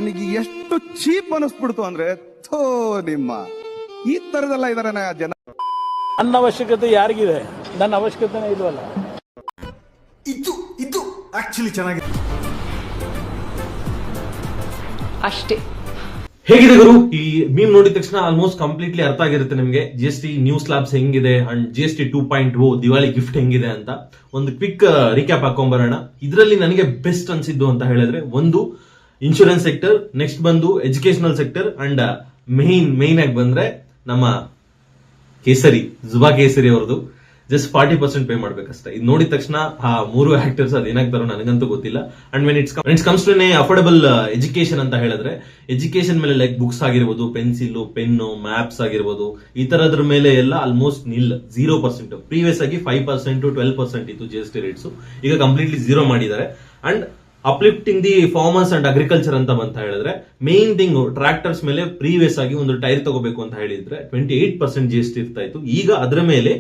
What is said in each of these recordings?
ನನಗೆ ಎಷ್ಟು ಚೀಪ್ ಅನಿಸ್ಬಿಡ್ತು ಅಂದ್ರೆ ಥೋ ನಿಮ್ಮ ಈ ತರದೆಲ್ಲ ಇದಾರೆ ಜನ. ನನ್ನ ಅವಶ್ಯಕತೆ ಯಾರಿಗಿದೆ? ನನ್ನ ಅವಶ್ಯಕತೆನೇ ಇಲ್ವಲ್ಲ. ಇದು ಆಕ್ಚುಲಿ ಚೆನ್ನಾಗಿದೆ ಅಷ್ಟೇ. ಹೇಗಿದೆ ಗುರು? ಈ ಮೀಮ್ ನೋಡಿದ ತಕ್ಷಣ ಆಲ್ಮೋಸ್ಟ್ ಕಂಪ್ಲೀಟ್ಲಿ ಅರ್ಥ ಆಗಿರುತ್ತೆ ನಿಮಗೆ GST ನ್ಯೂ ಸ್ಲಾಬ್ಸ್ ಹೆಂಗಿದೆ ಅಂಡ್ GST 2.0 ದಿವಾಳಿ ಗಿಫ್ಟ್ ಹೆಂಗಿದೆ ಅಂತ. ಒಂದು ಕ್ವಿಕ್ ರೀಕ್ಯಾಪ್ ಹಾಕೊಂಡ್ಬರೋಣ. ಇದರಲ್ಲಿ ನನಗೆ ಬೆಸ್ಟ್ ಅನ್ಸಿದ್ದು ಅಂತ ಹೇಳಿದ್ರೆ, ಒಂದು ಇನ್ಶೂರೆನ್ಸ್ ಸೆಕ್ಟರ್, ನೆಕ್ಸ್ಟ್ ಬಂದು ಎಜುಕೇಶನಲ್ ಸೆಕ್ಟರ್ ಅಂಡ್ ಮೇನ್ ಆಗಿ ಬಂದ್ರೆ ನಮ್ಮ ಕೇಸರಿ ಜುಬಾ ಕೇಸರಿ ಅವ್ರದ್ದು ಜಸ್ಟ್ 40% ಪೇ ಮಾಡ್ಬೇಕಷ್ಟೇ. ಇದು ನೋಡಿದ ತಕ್ಷಣ ಆ ಮೂರು ಆಕ್ಟರ್ಸ್ ಅದೇನಾಗ್ತಾರೋ ನನಗಂತೂ ಗೊತ್ತಿಲ್ಲ. And when it's comes to affordable education ಅಂತ ಹೇಳಿದ್ರೆ, ಎಜುಕೇಶನ್ ಮೇಲೆ ಲೈಕ್ ಬುಕ್ಸ್ ಆಗಿರ್ಬೋದು, ಪೆನ್ಸಿಲ್, ಪೆನ್ನು, ಮ್ಯಾಪ್ಸ್ ಆಗಿರ್ಬೋದು, ಈ ತರದ್ರ ಮೇಲೆ ಎಲ್ಲ ಆಲ್ಮೋಸ್ಟ್ 0%. ಪ್ರೀವಿಯಸ್ ಆಗಿ 5% 12% ಇತ್ತು GST ರೇಟ್ಸ್, ಈಗ ಕಂಪ್ಲೀಟ್ಲಿ 0 ಮಾಡಿದ್ದಾರೆ. And uplifting the farmers and agriculture ಅಂತ ಬಂತ ಹೇಳಿದ್ರೆ, ಮೇನ್ ಥಿಂಗ್ ಟ್ರಾಕ್ಟರ್ಸ್ ಮೇಲೆ ಪ್ರೀವಿಯಸ್ ಆಗಿ ಒಂದು ಟೈರ್ ತಗೋಬೇಕು ಅಂತ ಹೇಳಿದ್ರೆ 28% GST ಇರ್ತಾ ಇತ್ತು. ಈಗ ಅದರ ಮೇಲೆ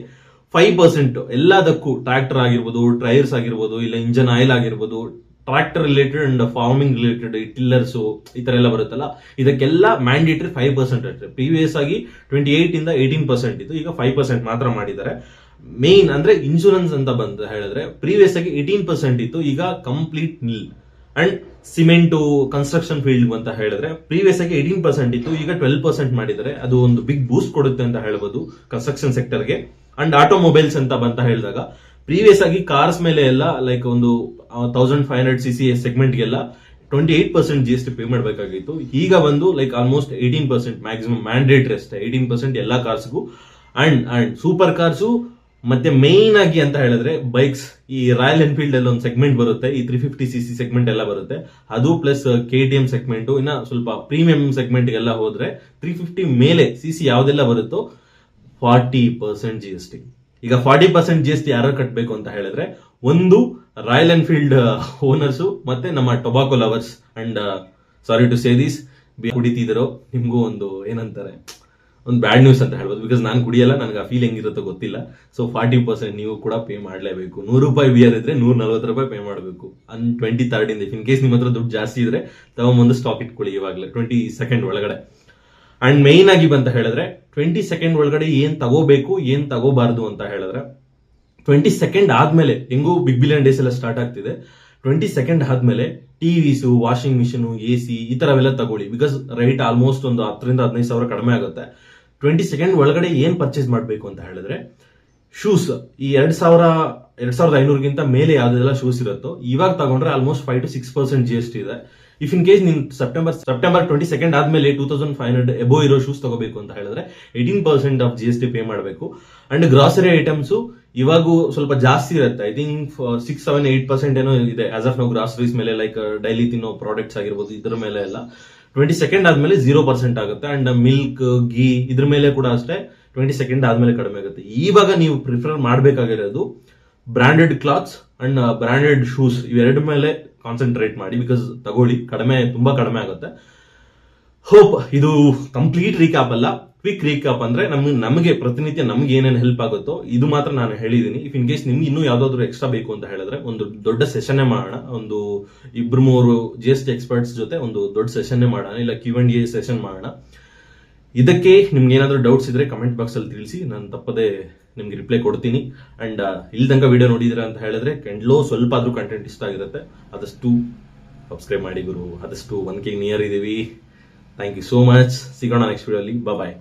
5% ಎಲ್ಲದಕ್ಕೂ, ಟ್ರಾಕ್ಟರ್ ಆಗಿರ್ಬೋದು, ಟೈರ್ಸ್ ಆಗಿರ್ಬೋದು, ಇಲ್ಲ ಇಂಜನ್ ಆಯಿಲ್ ಆಗಿರ್ಬೋದು, tractor related and farming related tillers ಈ ತರ ಎಲ್ಲ ಬರುತ್ತಲ್ಲ, ಇದಕ್ಕೆಲ್ಲ ಮ್ಯಾಂಡೇಟರಿ 5% ಇರುತ್ತೆ. ಪ್ರೀವಿಯಸ್ ಆಗಿ 28 ಇಂದ 18% ಇತ್ತು, ಈಗ 5% ಮಾತ್ರ ಮಾಡಿದ್ದಾರೆ. ಮೇನ್ ಅಂದ್ರೆ ಇನ್ಶೂರೆನ್ಸ್ ಅಂತ ಬಂದ ಹೇಳಿದ್ರೆ, ಪ್ರೀವಿಯಸ್ ಆಗಿ 18% ಇತ್ತು, ಈಗ complete nil. And cement construction field ಅಂತ ಹೇಳಿದ್ರೆ, ಪ್ರೀವಿಯಸ್ ಆಗಿ 18% ಇತ್ತು, ಈಗ 12% ಮಾಡಿದ್ದಾರೆ. ಅದು ಒಂದು ಬಿಗ್ ಬೂಸ್ಟ್ ಕೊಡುತ್ತೆ ಅಂತ ಹೇಳ್ಬೋದು ಕನ್ಸ್ಟ್ರಕ್ಷನ್ ಸೆಕ್ಟರ್ಗೆ. ಅಂಡ್ ಆಟೋಮೊಬೈಲ್ಸ್ ಅಂತ ಬಂತ ಹೇಳಿದಾಗ, ಪ್ರೀವಿಯಸ್ ಆಗಿ ಕಾರ್ಸ್ ಮೇಲೆ ಎಲ್ಲ ಲೈಕ್ ಒಂದು 1500cc ಸೆಗ್ಮೆಂಟ್ಗೆಲ್ಲ 28% GST ಪೇ ಮಾಡಬೇಕಾಗಿತ್ತು. ಈಗ ಬಂದು ಲೈಕ್ ಆಲ್ಮೋಸ್ಟ್ 18% ಮ್ಯಾಕ್ಸಿಮಮ್ ಮ್ಯಾಂಡೇಟರಿ ಅಷ್ಟೇ, 18% ಎಲ್ಲಾ ಕಾರ್ಸ್ಗೂ. ಅಂಡ್ ಸೂಪರ್ ಕಾರ್ಸು ಮತ್ತೆ ಮೇನ್ ಆಗಿ ಅಂತ ಹೇಳಿದ್ರೆ ಬೈಕ್ಸ್, ಈ ರಾಯಲ್ ಎನ್ಫೀಲ್ಡ್ ಅಲ್ಲಿ ಒಂದು ಸೆಗ್ಮೆಂಟ್ ಬರುತ್ತೆ, ಈ 350cc ಸೆಗ್ಮೆಂಟ್ ಎಲ್ಲ ಬರುತ್ತೆ, ಅದು ಪ್ಲಸ್ KTM ಸೆಗ್ಮೆಂಟ್, ಇನ್ನ ಸ್ವಲ್ಪ ಪ್ರೀಮಿಯಂ ಸೆಗ್ಮೆಂಟ್ ಗೆಲ್ಲ ಹೋದ್ರೆ 350 ಮೇಲೆ CC ಯಾವ್ದೆಲ್ಲ ಬರುತ್ತೋ 40% GST. ಈಗ 40% GST ಯಾರು ಕಟ್ಟಬೇಕು ಅಂತ ಹೇಳಿದ್ರೆ, ಒಂದು ರಾಯಲ್ ಎನ್ಫೀಲ್ಡ್ ಓನರ್ಸ್ ಮತ್ತೆ ನಮ್ಮ tobacco lovers. And sorry to say this, ಕುಡಿತಿದ್ರು ನಿಮ್ಗೂ ಒಂದು ಏನಂತಾರೆ, ಒಂದು ಬ್ಯಾಡ್ ನ್ಯೂಸ್ ಅಂತ ಹೇಳ್ಬೋದು. ಬಿಕಾಸ್ ನಾನು ಕುಡಿಯಲ್ಲ, ನನಗೆ ಆ ಫೀಲ್ ಹೆಂಗಿರುತ್ತೋ ಗೊತ್ತಿಲ್ಲ. ಸೊ 40% ನೀವು ಕೂಡ ಪೇ ಮಾಡಲೇಬೇಕು. ₹100 ಬಿಯರ್ ಇದ್ರೆ ₹140 ಪೇ ಮಾಡಬೇಕು. 23rd ಇಂದ. ಇನ್ ಕೇಸ್ ನಿಮ್ಮ ಹತ್ರ ದುಡ್ಡು ಜಾಸ್ತಿ ಇದ್ರೆ ತಗೊಂಬಂದು ಸ್ಟಾಕ್ ಇಟ್ಕೊಳ್ಳಿ ಇವಾಗಲೇ 22nd ಒಳಗಡೆ. ಅಂಡ್ ಮೇನ್ ಆಗಿ ಬಂತ ಹೇಳಿದ್ರೆ, 22nd ಒಳಗಡೆ ಏನ್ ತಗೋಬೇಕು ಏನ್ ತಗೋಬಾರ್ದು ಅಂತ ಹೇಳಿದ್ರೆ, 22nd ಆದ್ಮೇಲೆ ಹೆಂಗೂ ಬಿಗ್ ಬಿಲಿಯನ್ ಡೇಸ್ ಎಲ್ಲ ಸ್ಟಾರ್ಟ್ ಆಗ್ತಿದೆ. 22nd ಆದ್ಮೇಲೆ ಟಿವಿಸ್, ವಾಷಿಂಗ್ ಮಿಷಿನ್, AC ಈ ತರವೆಲ್ಲ ತಗೊಳ್ಳಿ. ಬಿಕಾಸ್ ರೈಟ್ ಆಲ್ಮೋಸ್ಟ್ ಒಂದು 10,000 ರಿಂದ 15,000 ಕಡಿಮೆ ಆಗುತ್ತೆ. 22nd ಒಳಗಡೆ ಏನ್ ಪರ್ಚೇಸ್ ಮಾಡಬೇಕು ಅಂತ ಹೇಳಿದ್ರೆ, ಶೂಸ್ ಈ 2,500ಗಿಂತ ಮೇಲೆ ಯಾವ್ದೆಲ್ಲ ಶೂಸ್ ಇರುತ್ತೋ ಇವಾಗ ತಗೊಂಡ್ರೆ ಆಲ್ಮೋಸ್ಟ್ 5 to 6% GST ಇದೆ. ಇಫ್ ಇನ್ ಕೇಸ್ ನೀನ್ ಸೆಪ್ಟೆಂಬರ್ 22nd ಆದ್ಮೇಲೆ 2,500 ಎಬೋ ಇರೋ ಶೂಸ್ ತಗೋಬೇಕು ಅಂತ ಹೇಳಿದ್ರೆ 18% ಆಫ್ GST ಪೇ ಮಾಡಬೇಕು. ಅಂಡ್ ಗ್ರಾಸರಿ ಐಟಮ್ಸ್ ಇವಾಗೂ ಸ್ವಲ್ಪ ಜಾಸ್ತಿ ಇರುತ್ತೆ. ಐ ಥಿಂಕ್ 6-7-8% ಏನೋ ಇದೆ ಆಸ್ ಆಫ್ ನೋ ಗ್ರಾಸರೀಸ್ ಮೇಲೆ, ಲೈಕ್ ಡೈಲಿ ತಿನ್ನೋ ಪ್ರಾಡಕ್ಟ್ಸ್ ಆಗಿರ್ಬೋದು, ಇದ್ರ ಮೇಲೆ ಎಲ್ಲ 22nd ಆದ್ಮೇಲೆ 0% ಆಗುತ್ತೆ. ಅಂಡ್ ಮಿಲ್ಕ್, ಗೀ ಇದ್ರ ಮೇಲೆ ಕೂಡ ಅಷ್ಟೇ 22nd ಆದ್ಮೇಲೆ ಕಡಿಮೆ ಆಗುತ್ತೆ. ಇವಾಗ ನೀವು ಪ್ರಿಫರ್ ಮಾಡಬೇಕಾಗಿರೋದು branded clothes and branded shoes, ಇವೆರಡು ಮೇಲೆ ಕಾನ್ಸಂಟ್ರೇಟ್ ಮಾಡಿ. ಬಿಕಾಸ್ ತಗೊಳ್ಳಿ, ತುಂಬಾ ಕಡಿಮೆ ಆಗುತ್ತೆ. ಹೋಪ್ ಇದು ಕಂಪ್ಲೀಟ್ ರೀಕ್ಯಾಪ್ ಅಲ್ಲ, ಕ್ವಿಕ್ ರೀಕ್ಯಾಪ್. ಅಂದ್ರೆ ನಮಗೆ ಪ್ರತಿನಿತ್ಯ ನಮ್ಗೆ ಏನೇನು ಹೆಲ್ಪ್ ಆಗುತ್ತೋ ಇದು ಮಾತ್ರ ನಾನು ಹೇಳಿದೀನಿ. ಇಫ್ ಇನ್ ಕೇಸ್ ನಿಮ್ಗೆ ಇನ್ನೂ ಯಾವ್ದಾದ್ರು ಎಕ್ಸ್ಟ್ರಾ ಬೇಕು ಅಂತ ಹೇಳಿದ್ರೆ ಒಂದು ದೊಡ್ಡ ಸೆಷನ್ನೇ ಮಾಡೋಣ. ಒಂದು 2-3 GST ಎಕ್ಸ್ಪರ್ಟ್ಸ್ ಜೊತೆ ಒಂದು ದೊಡ್ಡ ಸೆಷನ್ನೇ ಮಾಡೋಣ, ಇಲ್ಲ Q&A ಸೆಷನ್ ಮಾಡೋಣ. ಇದಕ್ಕೆ ನಿಮ್ಗೆ ಏನಾದ್ರೂ ಡೌಟ್ಸ್ ಇದ್ರೆ ಕಮೆಂಟ್ ಬಾಕ್ಸ್ ಅಲ್ಲಿ ತಿಳಿಸಿ, ನಾನು ತಪ್ಪದೆ ನಿಮ್ಗೆ ರಿಪ್ಲೈ ಕೊಡ್ತೀನಿ. ಅಂಡ್ ಇಲ್ಲಿ ತನಕ ವಿಡಿಯೋ ನೋಡಿದ್ರೆ ಅಂತ ಹೇಳಿದ್ರೆ ಸ್ವಲ್ಪ ಆದ್ರೂ ಕಂಟೆಂಟ್ ಇಷ್ಟ ಆಗಿರುತ್ತೆ, ಆದಷ್ಟು ಸಬ್ಸ್ಕ್ರೈಬ್ ಮಾಡಿ ಗುರು. ಆದಷ್ಟು 1K ನಿಯರ್ ಇದೀವಿ. Thank you so much. ಸಿಗೋಣ ನೆಕ್ಸ್ಟ್ ವಿಡಿಯೋ ಅಲ್ಲಿ. ಬಾಯ್.